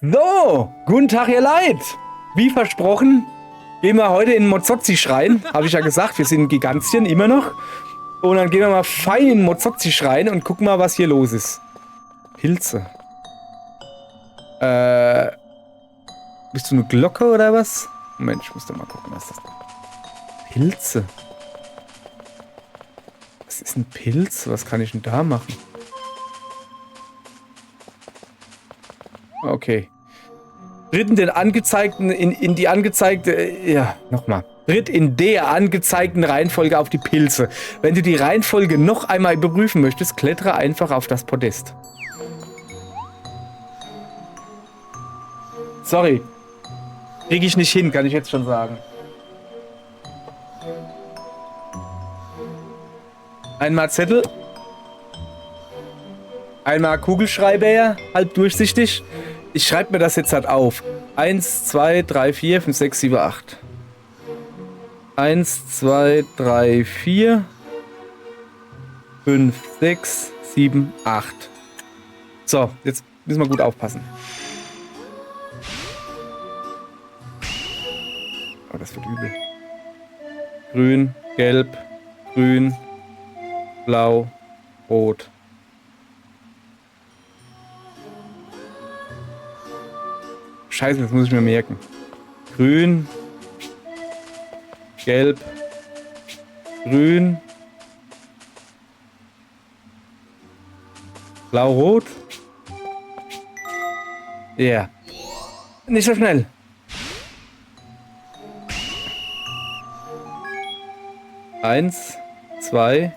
So, guten Tag, ihr Leid. Wie versprochen, gehen wir heute in den Mozotzi-Schrein. Habe ich ja gesagt, wir sind Gigantien, immer noch. Und dann gehen wir mal fein in den Mozotzi-Schrein und gucken mal, was hier los ist. Pilze. Bist du eine Glocke oder was? Moment, ich muss doch mal gucken, was das ist. Pilze. Was ist ein Pilz? Was kann ich denn da machen? Okay. Tritt in den angezeigten, in die angezeigte, ja, nochmal. Tritt in der angezeigten Reihenfolge auf die Pilze. Wenn du die Reihenfolge noch einmal überprüfen möchtest, klettere einfach auf das Podest. Sorry. Kriege ich nicht hin, kann ich jetzt schon sagen. Einmal Zettel. Einmal Kugelschreiber, halb durchsichtig. Ich schreibe mir das jetzt halt auf. 1, 2, 3, 4, 5, 6, 7, 8. 1, 2, 3, 4, 5, 6, 7, 8. So, jetzt müssen wir gut aufpassen. Oh, das wird übel. Grün, gelb, grün, blau, rot. Scheiße, das muss ich mir merken. Grün, gelb, grün, blau-rot. Ja. Yeah. Nicht so schnell. Eins, 2,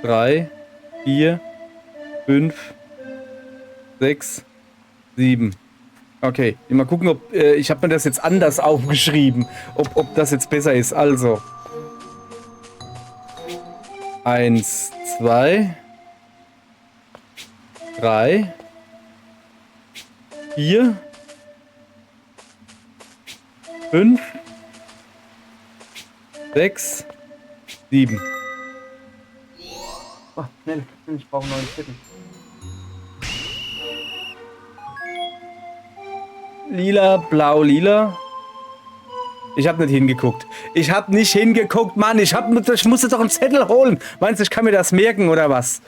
3, 4, 5, 6, 7. Okay, mal gucken, ob ich habe mir das jetzt anders aufgeschrieben, ob das jetzt besser ist. Also 1, 2, 3, 4, 5, 6, 7. Oh, schnell, ich brauche einen neuen Zettel. Lila, blau, lila. Ich habe nicht hingeguckt. Ich habe nicht hingeguckt, Mann. Ich musste doch einen Zettel holen. Meinst du, ich kann mir das merken oder was?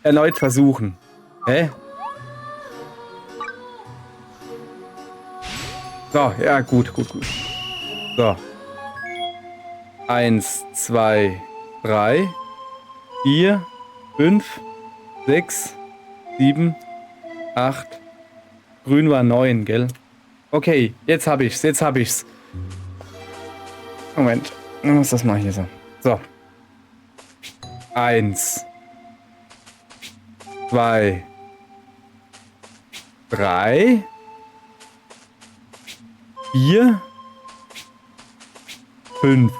Erneut versuchen. Hä? So, ja, gut. So. 1, 2, 3, 4, 5, 6, 7, 8. Grün war 9, gell? Okay, jetzt hab ich's. Moment, ich muss das mal hier so. So. 1, 2, 3, 4, 5,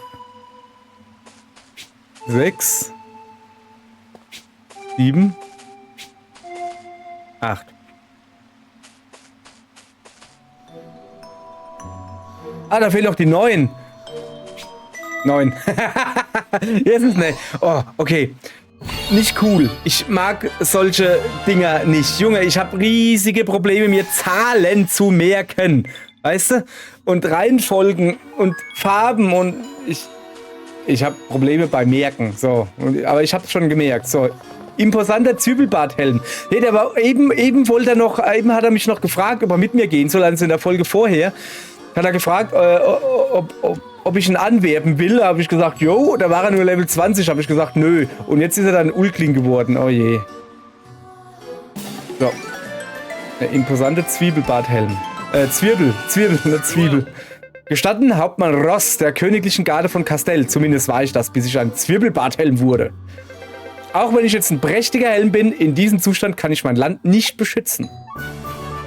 6, 7, 8. Ah, da fehlt noch die 9. 9. Jetzt ist ne. Oh, okay. Nicht cool. Ich mag solche Dinger nicht. Junge, ich habe riesige Probleme, mir Zahlen zu merken. Weißt du? Und Reihenfolgen und Farben und ich habe Probleme beim Merken. So. Aber ich habe es schon gemerkt. So. Imposanter Zwiebelbarthelm. Nee, der war eben wollte er noch, eben hat er mich noch gefragt, ob er mit mir gehen soll, also in der Folge vorher. Hat er gefragt, ob ich ihn anwerben will. Habe ich gesagt, jo. Da war er nur Level 20. Habe ich gesagt, nö. Und jetzt ist er dann Ulkling geworden. Oh je. So. Der imposante Zwiebelbarthelm. Zwiebel. Gestatten Hauptmann Ross der königlichen Garde von Castell. Zumindest war ich das, bis ich ein Zwiebelbarthelm wurde. Auch wenn ich jetzt ein prächtiger Helm bin, in diesem Zustand kann ich mein Land nicht beschützen.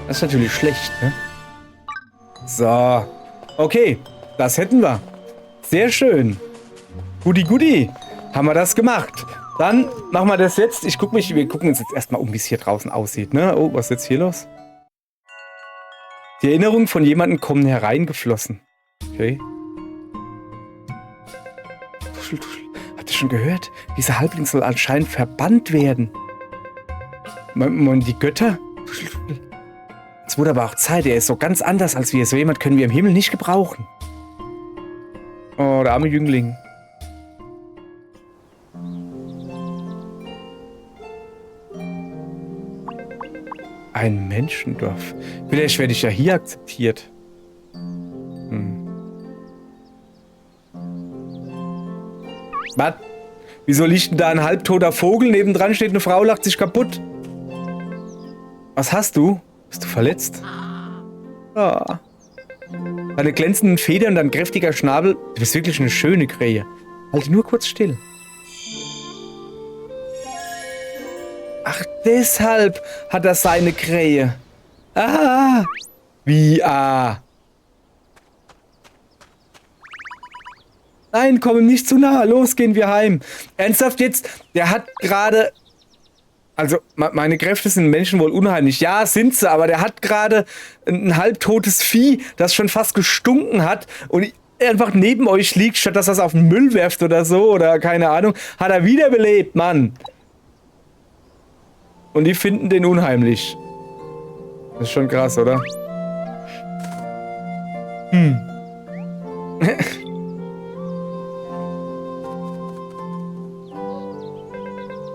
Das ist natürlich schlecht, ne? So. Okay, das hätten wir. Sehr schön. Guti. Haben wir das gemacht. Dann machen wir das jetzt. Wir gucken uns jetzt erstmal um, wie es hier draußen aussieht, ne? Oh, was ist jetzt hier los? Die Erinnerungen von jemandem kommen hereingeflossen. Okay. Tuschel. Habt ihr schon gehört? Dieser Halbling soll anscheinend verbannt werden. Die Götter? Es wurde aber auch Zeit, er ist so ganz anders als wir. So jemand können wir im Himmel nicht gebrauchen. Oh, der arme Jüngling. Ein Menschendorf. Vielleicht werde ich ja hier akzeptiert. Was? Wieso liegt denn da ein halbtoter Vogel? Nebendran steht eine Frau, lacht sich kaputt. Was hast du? Bist du verletzt? Ah. Deine glänzenden Federn und dein kräftiger Schnabel. Du bist wirklich eine schöne Krähe. Halte nur kurz still. Ach, deshalb hat er seine Krähe. Ah. Wie Nein, komm ihm nicht zu nah. Los, gehen wir heim. Ernsthaft jetzt? Der hat gerade... Also, meine Kräfte sind Menschen wohl unheimlich. Ja, sind sie, aber der hat gerade ein halbtotes Vieh, das schon fast gestunken hat und einfach neben euch liegt, statt dass er es auf den Müll werft oder so, oder keine Ahnung, hat er wiederbelebt, Mann. Und die finden den unheimlich. Das ist schon krass, oder?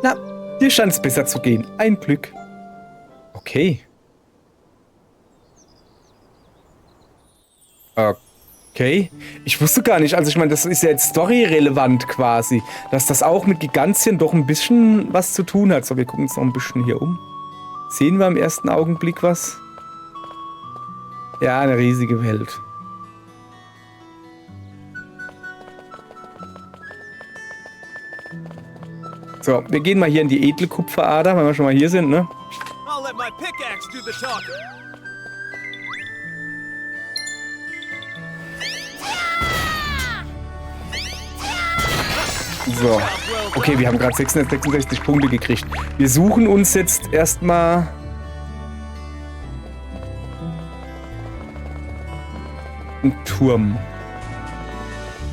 Na, dir scheint es besser zu gehen. Ein Glück. Okay. Okay. Ich wusste gar nicht, also ich meine, das ist ja jetzt storyrelevant quasi, dass das auch mit Gigantien doch ein bisschen was zu tun hat. So, wir gucken uns noch ein bisschen hier um. Sehen wir im ersten Augenblick was? Ja, eine riesige Welt. So, wir gehen mal hier in die edle Kupferader, wenn wir schon mal hier sind, ne? So, okay, wir haben gerade 666 Punkte gekriegt. Wir suchen uns jetzt erstmal... einen Turm.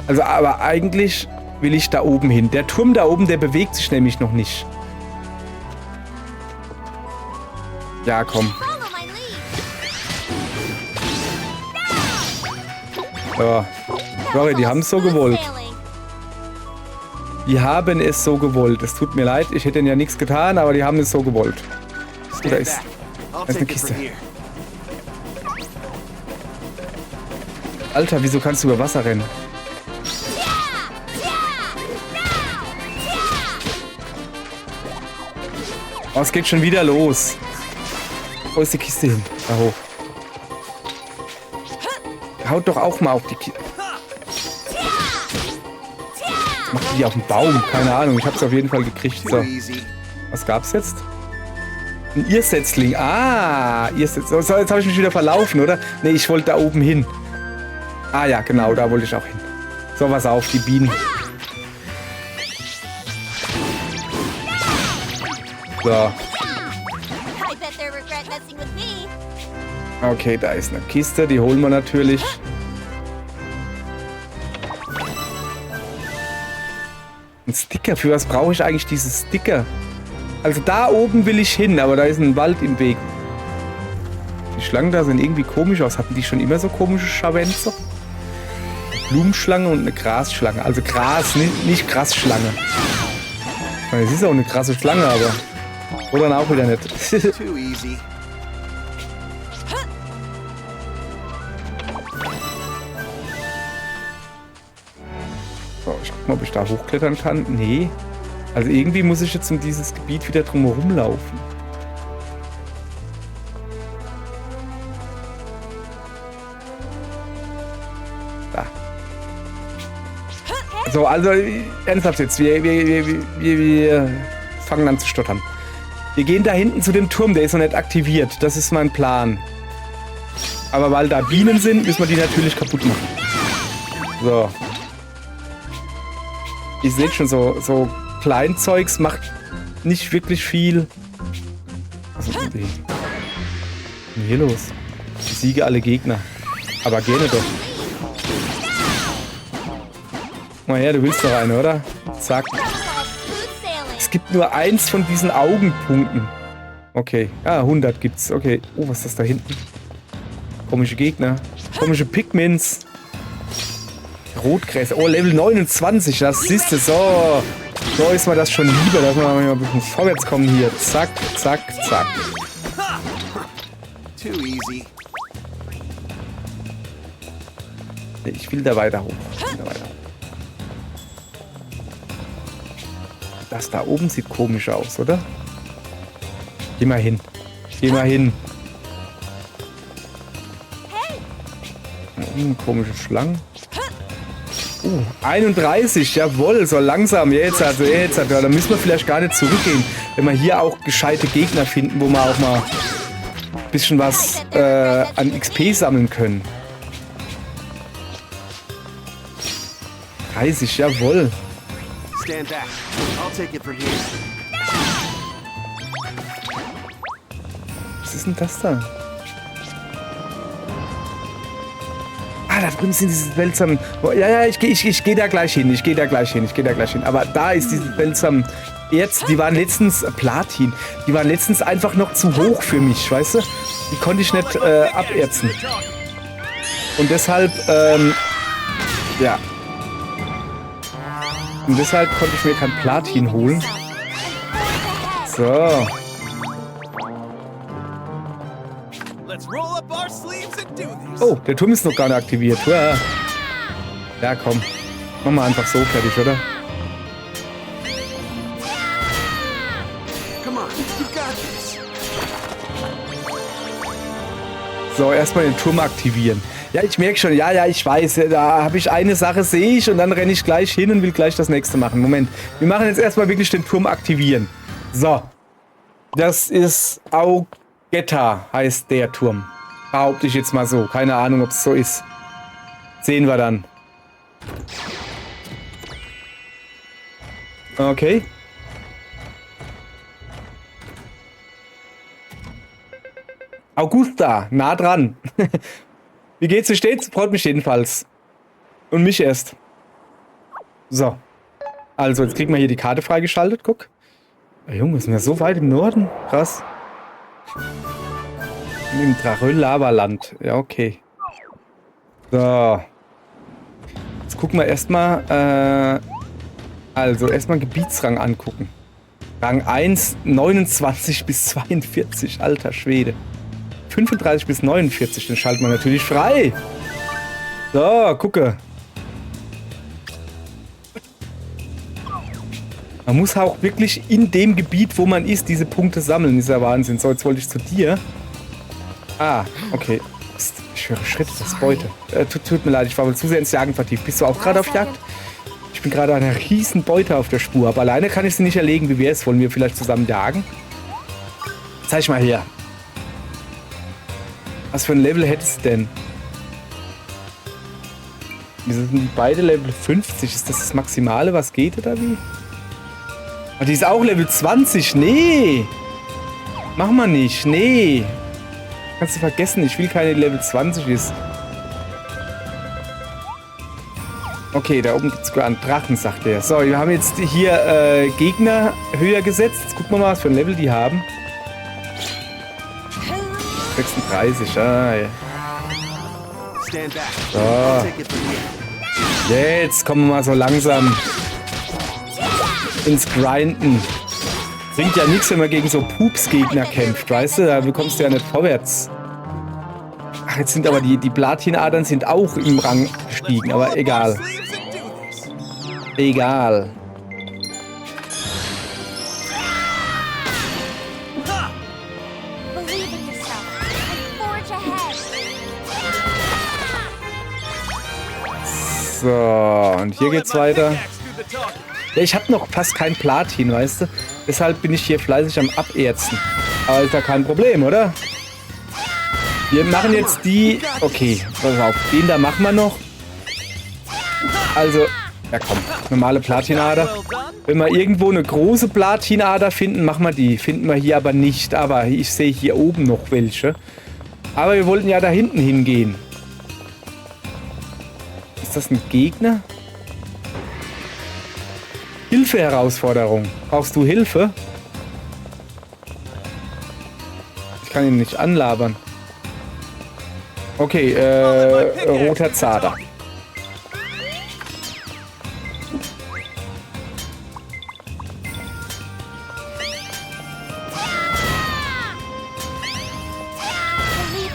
Also, aber eigentlich... will ich da oben hin. Der Turm da oben, der bewegt sich nämlich noch nicht. Ja, komm. Ja. Sorry, die haben es so gewollt. Die haben es so gewollt. Es tut mir leid, ich hätte ihnen ja nichts getan, aber die haben es so gewollt. Da ist eine Kiste. Alter, wieso kannst du über Wasser rennen? Oh, es geht schon wieder los. Wo ist die Kiste hin? Da hoch. Haut doch auch mal auf die Kiste. Macht die auf den Baum? Keine Ahnung. Ich hab's auf jeden Fall gekriegt. So. Was gab's jetzt? Ein Irrsetzling. Ah, Irrsetzling. So, jetzt habe ich mich wieder verlaufen, oder? Nee, ich wollte da oben hin. Ah ja, genau, da wollte ich auch hin. So, was auf, die Bienen. So. Okay, da ist eine Kiste, die holen wir natürlich. Ein Sticker, für was brauche ich eigentlich diese Sticker? Also da oben will ich hin, aber da ist ein Wald im Weg. Die Schlangen da sehen irgendwie komisch aus. Hatten die schon immer so komische Scharwenzer? Eine Blumenschlange und eine Grasschlange. Also Gras, nicht Grasschlange. Es ist auch eine krasse Schlange, aber... Oder dann auch wieder nicht. So, ich guck mal, ob ich da hochklettern kann. Nee. Also irgendwie muss ich jetzt um dieses Gebiet wieder drumherum laufen. Da. So, also ernsthaft jetzt. Wir fangen an zu stottern. Wir gehen da hinten zu dem Turm, der ist noch nicht aktiviert. Das ist mein Plan. Aber weil da Bienen sind, müssen wir die natürlich kaputt machen. So. Ihr seht schon, so Kleinzeugs macht nicht wirklich viel. Was ist denn hier los? Ich siege alle Gegner. Aber gerne doch. Mal her, du willst doch eine, oder? Zack. Es gibt nur eins von diesen Augenpunkten. Okay. Ah, 100 gibt's. Okay. Oh, was ist das da hinten? Komische Gegner. Komische Pigments. Rotgräser. Oh, Level 29. Das siehst du. So. So ist mir das schon lieber, dass wir mal ein bisschen vorwärts kommen hier. Zack, zack, zack. Too easy. Ich will da weiter hoch. Das da oben sieht komisch aus, oder? Geh mal hin. Geh mal hin. Komische Schlangen. 31, jawohl, so langsam. Jetzt. Ja, da müssen wir vielleicht gar nicht zurückgehen. Wenn wir hier auch gescheite Gegner finden, wo wir auch mal ein bisschen was an XP sammeln können. 30, jawohl. Stand back. I'll take it from here. Was ist denn das da? Ah, da drüben sind diese seltsamen... Ja, ich geh da gleich hin. Aber da ist diese seltsamen Erz, die waren letztens... Platin. Die waren letztens einfach noch zu hoch für mich, weißt du? Die konnte ich nicht aberzen. Und deshalb, ja. Und deshalb konnte ich mir kein Platin holen. So. Oh, der Turm ist noch gar nicht aktiviert. Ja, komm. Machen wir einfach so fertig, oder? So, erstmal den Turm aktivieren. Ja, ich merke schon, ja, ich weiß, da habe ich eine Sache, sehe ich und dann renne ich gleich hin und will gleich das nächste machen. Moment, wir machen jetzt erstmal wirklich den Turm aktivieren. So, das ist Augetta, heißt der Turm. Behaupte ich jetzt mal so. Keine Ahnung, ob es so ist. Sehen wir dann. Okay. Augusta, nah dran. Wie geht's dir stets? Freut mich jedenfalls. Und mich erst. So. Also, jetzt kriegen wir hier die Karte freigeschaltet. Guck. Ja, Junge, sind wir so weit im Norden? Krass. Im Drachöl-Lavaland. Ja, okay. So. Jetzt gucken wir erstmal, also erstmal Gebietsrang angucken. Rang 1, 29 bis 42. Alter Schwede. 35 bis 49, den schalten wir natürlich frei. So, gucke. Man muss auch wirklich in dem Gebiet, wo man ist, diese Punkte sammeln. Dieser Wahnsinn. So, jetzt wollte ich zu dir. Ah, okay. Ich höre Schritte, das ist Beute. Tut mir leid, ich war wohl zu sehr ins Jagen vertieft. Bist du auch gerade auf Jagd? Ich bin gerade einer riesen Beute auf der Spur. Aber alleine kann ich sie nicht erlegen. Wie wäre es? Wollen wir vielleicht zusammen jagen? Zeig mal her. Was für ein Level hättest du denn? Wieso sind die beide Level 50? Ist das das Maximale, was geht oder wie? Aber die ist auch Level 20. Nee. Machen wir nicht. Nee. Kannst du vergessen. Ich will keine Level 20 ist. Okay, da oben gibt es sogar einen Drachen, sagt er. So, wir haben jetzt hier Gegner höher gesetzt. Jetzt gucken wir mal, was für ein Level die haben. 36, ah, ja. So. Jetzt kommen wir mal so langsam ins Grinden. Bringt ja nichts, wenn man gegen so Pups-Gegner kämpft, weißt du? Da bekommst du ja nicht vorwärts. Ach, jetzt sind aber die Platinadern sind auch im Rang gestiegen, aber egal. Egal. So, und hier geht's weiter. Ja, ich habe noch fast kein Platin, weißt du? Deshalb bin ich hier fleißig am Aberzen. Aber ist ja kein Problem, oder? Wir machen jetzt die... Okay, pass auf. Den da machen wir noch. Also, ja komm, normale Platinader. Wenn wir irgendwo eine große Platinader finden, machen wir die. Finden wir hier aber nicht. Aber ich sehe hier oben noch welche. Aber wir wollten ja da hinten hingehen. Ist das ein Gegner? Hilfe-Herausforderung. Brauchst du Hilfe? Ich kann ihn nicht anlabern. Okay, roter Zader.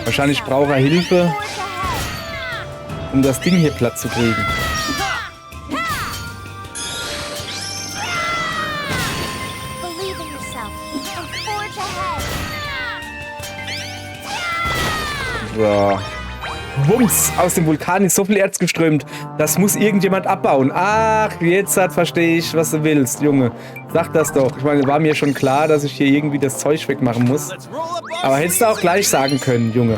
Wahrscheinlich braucht er Hilfe, um das Ding hier platt zu kriegen. So. Wumms, aus dem Vulkan ist so viel Erz geströmt. Das muss irgendjemand abbauen. Ach, jetzt verstehe ich, was du willst, Junge. Sag das doch. Ich meine, war mir schon klar, dass ich hier irgendwie das Zeug wegmachen muss. Aber hättest du auch gleich sagen können, Junge.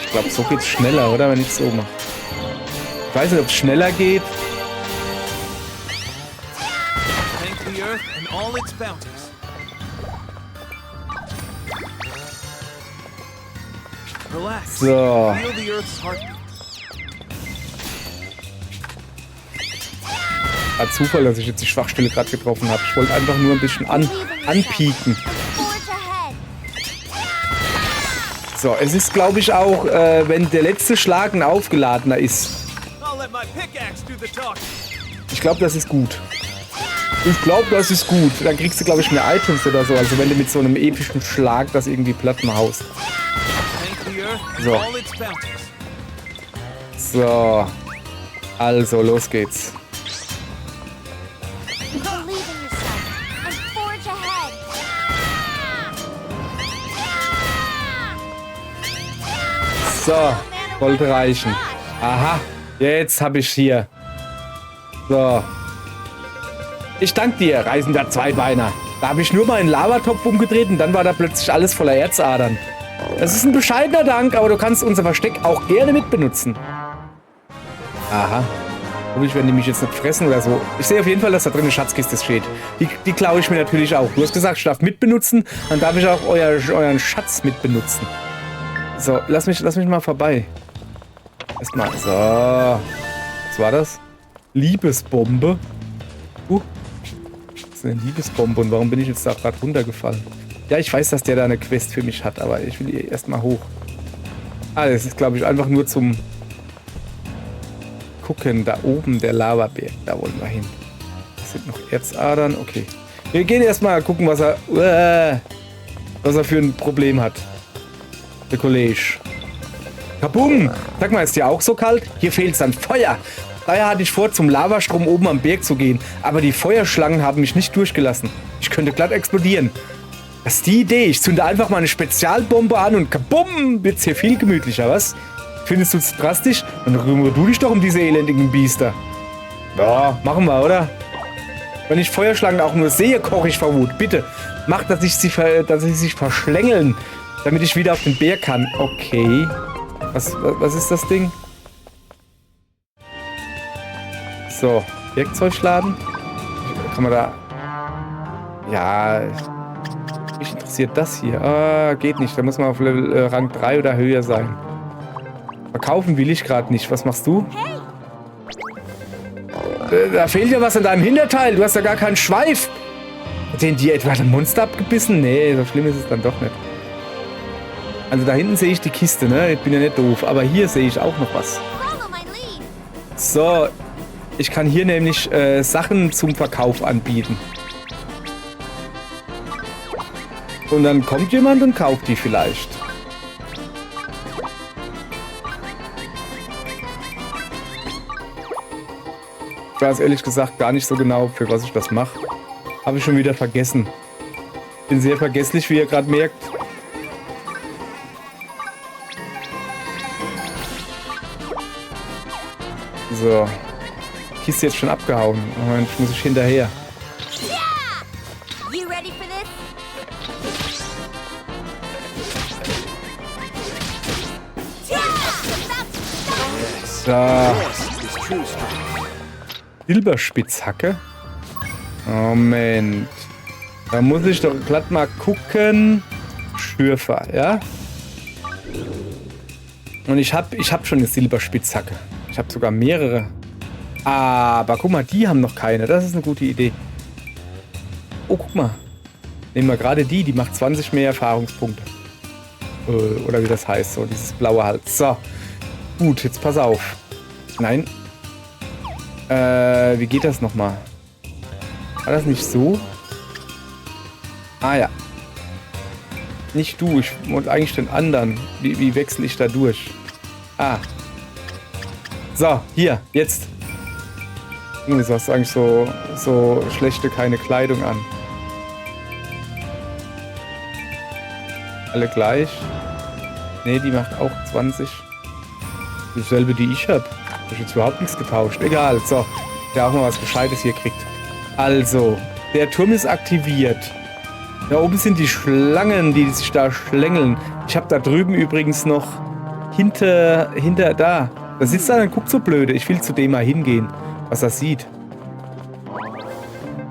Ich glaube, so geht's schneller, oder? Wenn ich es so mache. Ich weiß nicht, ob es schneller geht. Thank the earth and all its bounties. Relax. So. Feel the earth's heartbeat. War Zufall, dass ich jetzt die Schwachstelle gerade getroffen habe. Ich wollte einfach nur ein bisschen anpieken. So, es ist, glaube ich, auch, wenn der letzte Schlag ein aufgeladener ist. I'll let my pickaxe do the talking. Ich glaube, das ist gut. Ich glaube, das ist gut. Dann kriegst du, glaube ich, mehr Items oder so. Also wenn du mit so einem epischen Schlag das irgendwie platt haust. Thank the earth and So. all its bounties. So. Also, los geht's. So, sollte reichen. Aha, jetzt habe ich hier. So. Ich danke dir, reisender Zweibeiner. Da habe ich nur meinen Lavatopf umgedreht und dann war da plötzlich alles voller Erzadern. Das ist ein bescheidener Dank, aber du kannst unser Versteck auch gerne mitbenutzen. Aha. Ich werde nämlich jetzt nicht fressen oder so. Ich sehe auf jeden Fall, dass da drin eine Schatzkiste steht. Die klaue ich mir natürlich auch. Du hast gesagt, ich darf mitbenutzen, dann darf ich auch euren Schatz mitbenutzen. So, lass mich mal vorbei. Erstmal. So. Was war das? Liebesbombe. Das ist eine Liebesbombe. Und warum bin ich jetzt da gerade runtergefallen? Ja, ich weiß, dass der da eine Quest für mich hat, aber ich will hier erstmal hoch. Ah, das ist, glaube ich, einfach nur zum Gucken. Da oben der Lavaberg. Da wollen wir hin. Das sind noch Erzadern. Okay. Wir gehen erstmal gucken, was er für ein Problem hat. Der Kollege. Kabum! Sag mal, ist dir auch so kalt? Hier fehlt es an Feuer. Daher hatte ich vor, zum Lavastrom oben am Berg zu gehen. Aber die Feuerschlangen haben mich nicht durchgelassen. Ich könnte glatt explodieren. Das ist die Idee. Ich zünde einfach mal eine Spezialbombe an und kabum! Wird's hier viel gemütlicher, was? Findest du es drastisch? Dann kümmere du dich doch um diese elendigen Biester. Ja, machen wir, oder? Wenn ich Feuerschlangen auch nur sehe, koche ich vor Wut. Bitte, mach, dass sie sich verschlängeln, damit ich wieder auf den Berg kann. Okay. Was ist das Ding? So, Werkzeugladen. Kann man da... Ja... Mich interessiert das hier. Ah, geht nicht. Da muss man auf Level, Rang 3 oder höher sein. Verkaufen will ich gerade nicht. Was machst du? Da fehlt ja was an deinem Hinterteil. Du hast ja gar keinen Schweif. Hat den dir etwa ein Monster abgebissen? Nee, so schlimm ist es dann doch nicht. Also da hinten sehe ich die Kiste, ne? Ich bin ja nicht doof. Aber hier sehe ich auch noch was. So, ich kann hier nämlich Sachen zum Verkauf anbieten. Und dann kommt jemand und kauft die vielleicht. Ich weiß ehrlich gesagt gar nicht so genau, für was ich das mache. Habe ich schon wieder vergessen. Bin sehr vergesslich, wie ihr gerade merkt. So. Kiste jetzt schon abgehauen. Moment, muss ich hinterher. Da. Silberspitzhacke. Moment. Da muss ich doch glatt mal gucken. Schürfer, ja? Und ich hab schon eine Silberspitzhacke. Ich habe sogar mehrere. Aber guck mal, die haben noch keine. Das ist eine gute Idee. Oh, guck mal. Nehmen wir gerade die macht 20 mehr Erfahrungspunkte. Oder wie das heißt, so dieses blaue Hals. So, gut, jetzt pass auf. Nein. Wie geht das nochmal? War das nicht so? Ah ja. Nicht du, ich wollte eigentlich den anderen. Wie wechsle ich da durch? Ah. So, hier, jetzt. Wieso hast du eigentlich so schlechte, keine Kleidung an? Alle gleich? Ne, die macht auch 20. Dasselbe, die ich habe. Hab ich jetzt überhaupt nichts getauscht. Egal, so. Der auch mal was Gescheites hier kriegt. Also, der Turm ist aktiviert. Da oben sind die Schlangen, die sich da schlängeln. Ich habe da drüben übrigens noch hinter da. Da sitzt einer und guckt so blöde. Ich will zu dem mal hingehen, was er sieht.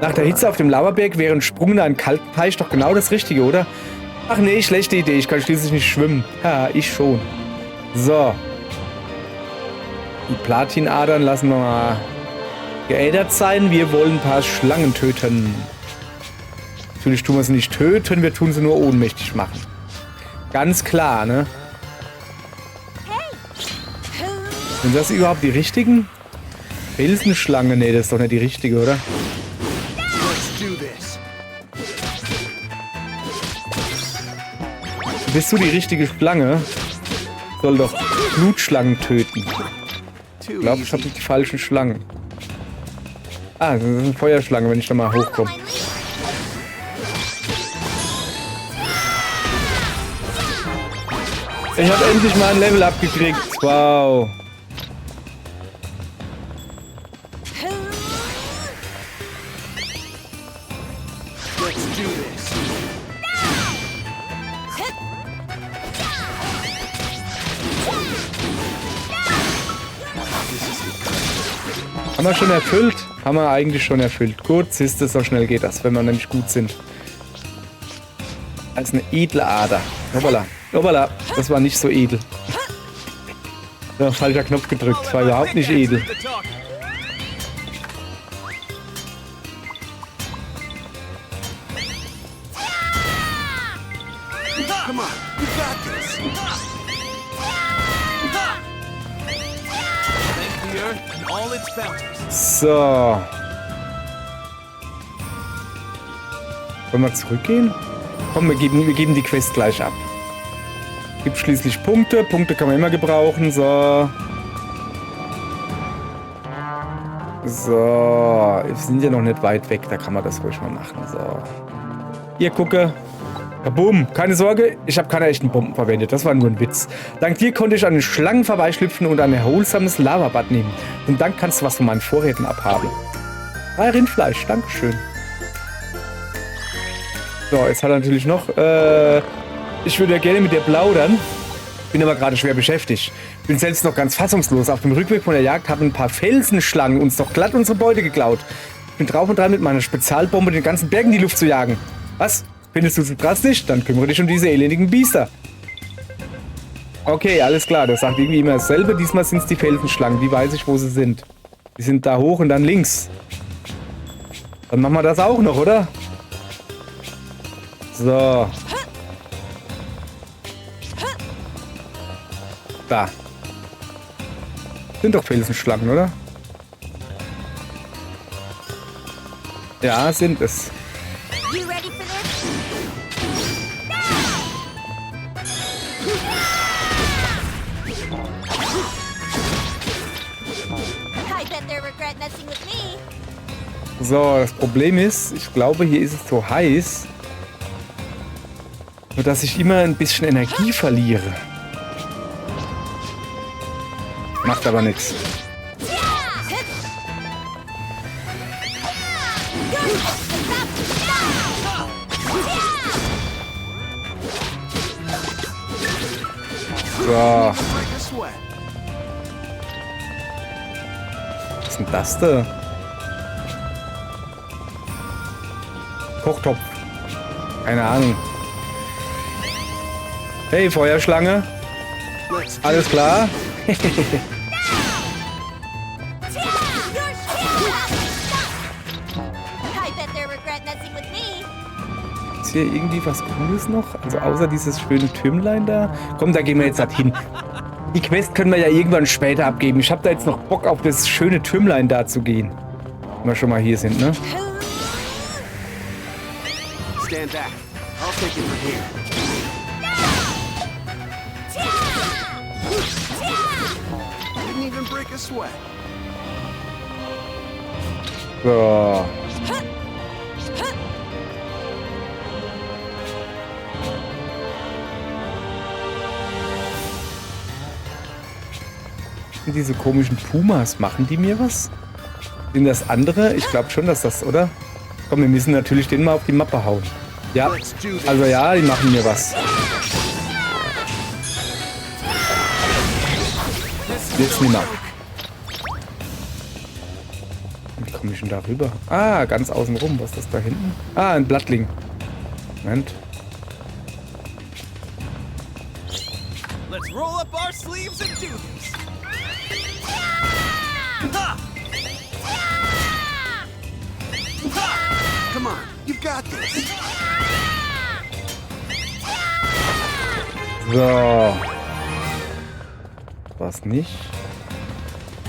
Nach der Hitze auf dem Lavaberg wäre ein Sprung in einen kalten Teich doch genau das Richtige, oder? Ach nee, schlechte Idee. Ich kann schließlich nicht schwimmen. Ja, ich schon. So. Die Platinadern lassen wir mal geädert sein. Wir wollen ein paar Schlangen töten. Natürlich tun wir sie nicht töten, wir tun sie nur ohnmächtig machen. Ganz klar, ne? Sind das überhaupt die richtigen? Felsenschlange? Nee, das ist doch nicht die richtige, oder? Let's do this. Bist du die richtige Schlange? Soll doch Blutschlangen töten. Too Ich glaube, ich habe easy. die falschen Schlangen. Ah, das ist eine Feuerschlange, wenn ich da mal hochkomme. Ich habe endlich mal ein Level abgekriegt. Wow. Let's do this. Haben wir schon erfüllt? Haben wir eigentlich schon erfüllt. Gut, siehst du, so schnell geht das, wenn wir nämlich gut sind. Als eine edle Ader. Hoppala. Hoppala. Das war nicht so edel. Ja, falscher Knopf gedrückt. Das war überhaupt nicht edel. The talking. Come on, you got this. Thank the earth and all its bounties. So. Wollen wir zurückgehen? Komm, wir geben die Quest gleich ab. Gibt schließlich Punkte. Punkte kann man immer gebrauchen. So. So. Wir sind ja noch nicht weit weg. Da kann man das ruhig mal machen. So. Hier, gucke. Boom. Keine Sorge, ich habe keine echten Bomben verwendet. Das war nur ein Witz. Dank dir konnte ich an den Schlangen vorbeischlüpfen und ein erholsames Lavabad nehmen. Und dann kannst du was von meinen Vorräten abhaben. 3 Rindfleisch. Dankeschön. So, jetzt hat er natürlich noch... ich würde ja gerne mit dir plaudern. Bin aber gerade schwer beschäftigt. Bin selbst noch ganz fassungslos. Auf dem Rückweg von der Jagd haben ein paar Felsenschlangen uns doch glatt unsere Beute geklaut. Ich bin drauf und dran, mit meiner Spezialbombe den ganzen Berg in die Luft zu jagen. Was? Findest du zu drastisch? Dann kümmere dich um diese elendigen Biester. Okay, alles klar. Das sagt irgendwie immer dasselbe. Diesmal sind es die Felsenschlangen. Wie weiß ich, wo sie sind? Die sind da hoch und dann links. Dann machen wir das auch noch, oder? So. Da. Sind doch Felsenschlangen, oder? Ja, sind es. You ready for this? I bet they regret messing with me. So, das Problem ist, ich glaube, hier ist es so heiß, nur dass ich immer ein bisschen Energie verliere. Macht aber nichts. So, Break a sweat. was ist denn das da? Kochtopf. Keine Ahnung. Hey, Feuerschlange. Let's do Alles klar? I bet they regret messing with me. Ist hier irgendwie was Cooles noch? Also außer dieses schöne Türmlein da? Komm, da gehen wir jetzt halt hin. Die Quest können wir ja irgendwann später abgeben. Ich habe da jetzt noch Bock auf das schöne Türmlein da zu gehen. Wenn wir schon mal hier sind, ne? Stand back. I'll take it from here. Didn't even break a sweat. So. Und diese komischen Pumas, machen die mir was? Sind das andere? Ich glaube schon, dass das, oder? Komm, wir müssen natürlich den mal auf die Mappe hauen. Ja, also ja, die machen mir was. Jetzt nicht mehr. Wie komme ich denn da rüber? Ah, ganz außen rum. Was ist das da hinten? Ah, ein Blattling. Moment. Let's roll up our sleeves and do this. Come on, you've got this. So. Was nicht?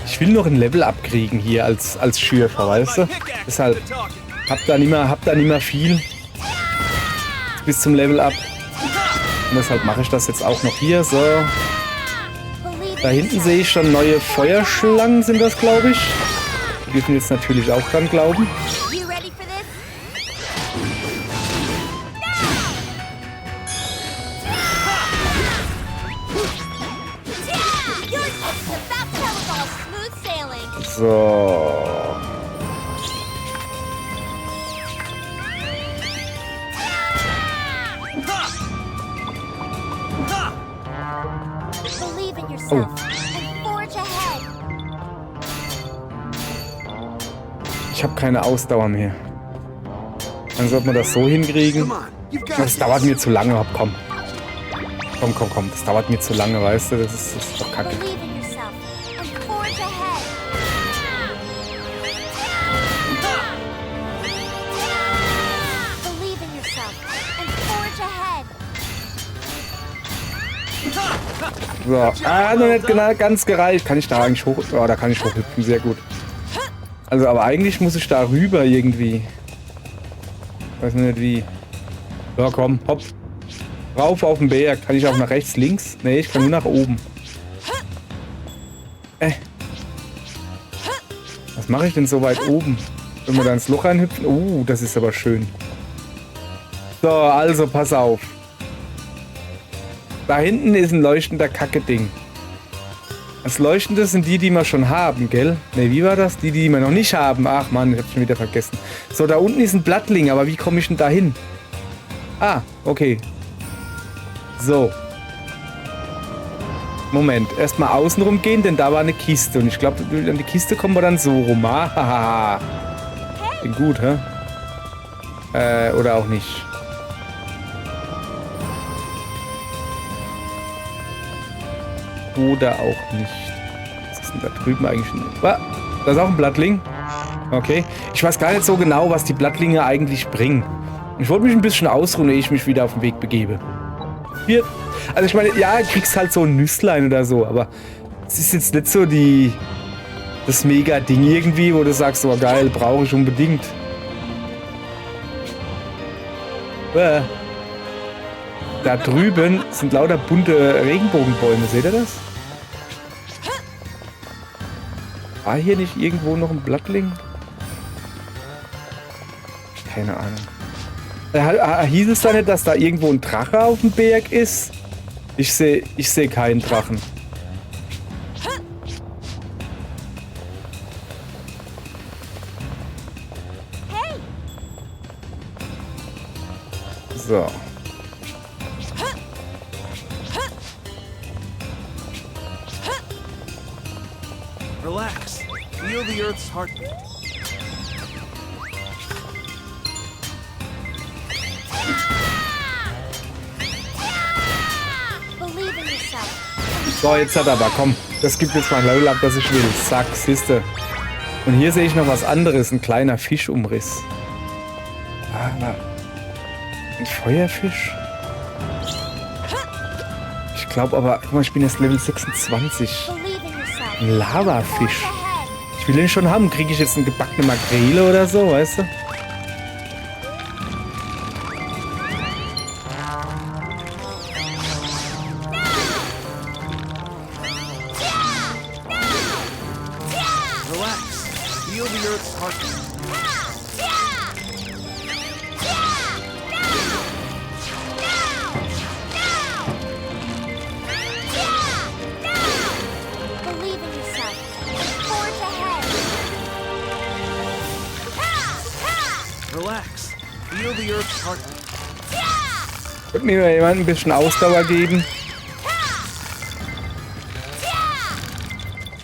Ich will noch ein Level abkriegen hier als Schürfer, weißt du? Deshalb hab da nicht mehr viel bis zum Level up. Und deshalb mache ich das jetzt auch noch hier. So. Da hinten sehe ich schon neue Feuerschlangen, sind das, glaube ich. Die dürfen jetzt natürlich auch dran glauben. You ready for this? Your ship's about to have all smooth sailing. So. Believe in yourself and forge ahead. Ich habe keine Ausdauer mehr. Dann sollte man das so hinkriegen. Come on, you've got Das this. dauert mir zu lange, komm. Komm. Das dauert mir zu lange, weißt du? Das ist doch kacke. Believe in yourself and forge ahead. Believe in yourself and forge ahead. So. Ah, noch nicht genau, ganz gereicht. Kann ich da eigentlich hoch... Oh, da kann ich hochhüpfen. Sehr gut. Also, aber eigentlich muss ich da rüber irgendwie. Weiß nicht wie. So, komm. Hopp. Rauf auf den Berg. Kann ich auch nach rechts, links? Nee, ich kann nur nach oben. Was mache ich denn so weit oben? Wenn wir da ins Loch reinhüpfen? Das ist aber schön. So, also pass auf. Da hinten ist ein leuchtender Kacke-Ding. Das Leuchtende sind die wir schon haben, gell? Ne, wie war das? Die wir noch nicht haben. Ach man, ich hab's schon wieder vergessen. So, da unten ist ein Blattling, aber wie komme ich denn da hin? Ah, okay. So. Moment, erstmal außen rum gehen, denn da war eine Kiste. Und ich glaube, an die Kiste kommen wir dann so rum. Ah, bin gut, hä? Oder auch nicht. Oder auch nicht. Was ist denn da drüben eigentlich? Ah, da ist auch ein Blattling. Okay. Ich weiß gar nicht so genau, was die Blattlinge eigentlich bringen. Ich wollte mich ein bisschen ausruhen, ehe ich mich wieder auf den Weg begebe. Hier. Also ich meine, ja, du kriegst halt so ein Nüsslein oder so, aber es ist jetzt nicht so das Mega-Ding irgendwie, wo du sagst, oh geil, brauche ich unbedingt. Da drüben sind lauter bunte Regenbogenbäume, seht ihr das? War hier nicht irgendwo noch ein Blattling? Keine Ahnung. Hieß es da nicht, dass da irgendwo ein Drache auf dem Berg ist? Ich seh keinen Drachen. So. Relax. Feel the Earth's heartbeat. Believe in yourself. So, jetzt hat er aber, komm. Das gibt jetzt mal ein Level up, das ich will. Zack, siehste. Und hier sehe ich noch was anderes. Ein kleiner Fischumriss. Ein Feuerfisch? Ich glaube aber, guck mal, ich bin jetzt Level 26. Believe in yourself. Ein Lavafisch. Forge ahead. Ich will den schon haben. Kriege ich jetzt eine gebackene Makrele oder so, weißt du? Relax. Feel the Earth's heartbeat. Believe in yourself. Forge ahead. Relax. Feel the Earth's heartbeat. Könnte mir mal jemand ein bisschen Ausdauer geben?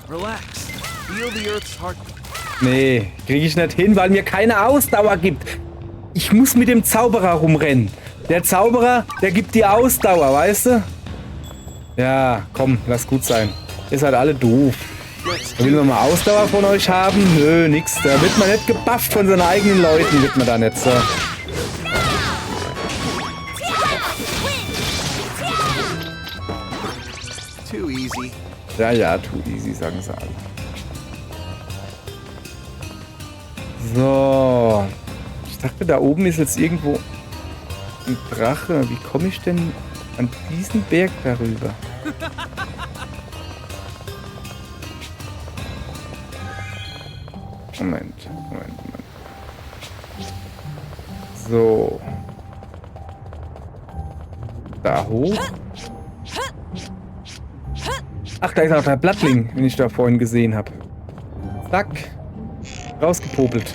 Relax. Feel the Earth's heartbeat. Nee, kriege ich nicht hin, weil mir keine Ausdauer gibt. Ich muss mit dem Zauberer rumrennen. Der Zauberer, der gibt die Ausdauer, weißt du? Ja, komm, lass gut sein. Ihr seid alle doof. Let's Will man mal Ausdauer von euch haben? Nö, nix. Da wird man nicht gebufft von seinen eigenen Leuten, wird man da nicht so. too easy. Ja, ja, too easy, sagen sie alle. So. Ich dachte, da oben ist jetzt irgendwo ein Drache. Wie komme ich denn an diesen Berg darüber? Moment. So. Da hoch. Ach, da ist auch der Blattling, den ich da vorhin gesehen habe. Zack. Rausgepopelt.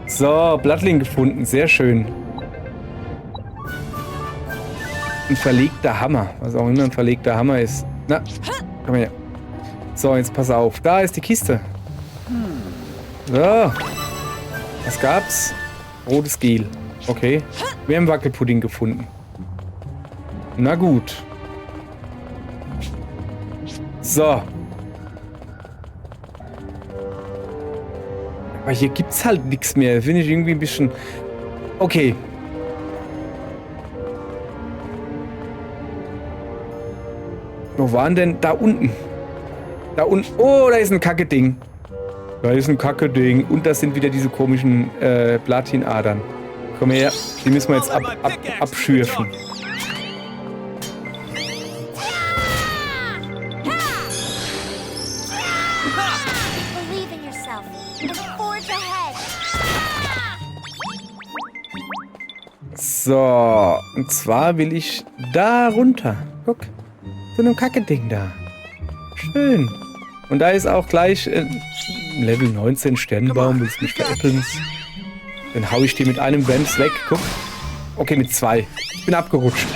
So, Blattling gefunden. Sehr schön. Ein verlegter Hammer. Was auch immer ein verlegter Hammer ist. Na, komm her. So, jetzt pass auf. Da ist die Kiste. So. Was gab's? Rotes Gel. Okay. Wir haben Wackelpudding gefunden. Na gut. So. Aber hier gibt's halt nichts mehr. Finde ich irgendwie ein bisschen... Okay. Wo waren denn? Da unten. Da unten. Oh, da ist ein Kacke-Ding. Da ist ein Kacke-Ding. Und das sind wieder diese komischen Platinadern. Komm her. Die müssen wir jetzt abschürfen. Believe in yourself and forge ahead. So. Und zwar will ich da runter. Guck. So einem Kacke-Ding da. Schön. Und da ist auch gleich Level 19 Sternenbaum. Willst du mich veräppeln? Dann hau ich die mit einem Wams weg. Guck. Okay, mit 2. Ich bin abgerutscht.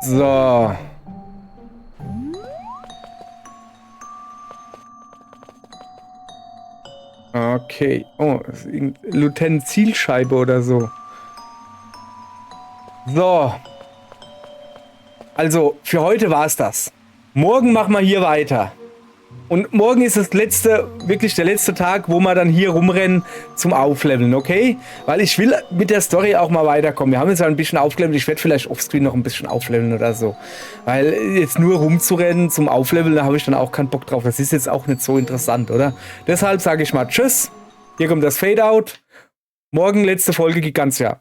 So. Okay. Oh, das ist irgendeine Lieutenant Zielscheibe oder so. So. Also, für heute war es das. Morgen machen wir hier weiter. Und morgen ist das wirklich der letzte Tag, wo wir dann hier rumrennen zum Aufleveln, okay? Weil ich will mit der Story auch mal weiterkommen. Wir haben jetzt halt ein bisschen aufgelevelt. Ich werde vielleicht offscreen noch ein bisschen aufleveln oder so. Weil jetzt nur rumzurennen zum Aufleveln, da habe ich dann auch keinen Bock drauf. Das ist jetzt auch nicht so interessant, oder? Deshalb sage ich mal Tschüss. Hier kommt das Fade-Out. Morgen letzte Folge Gigantia.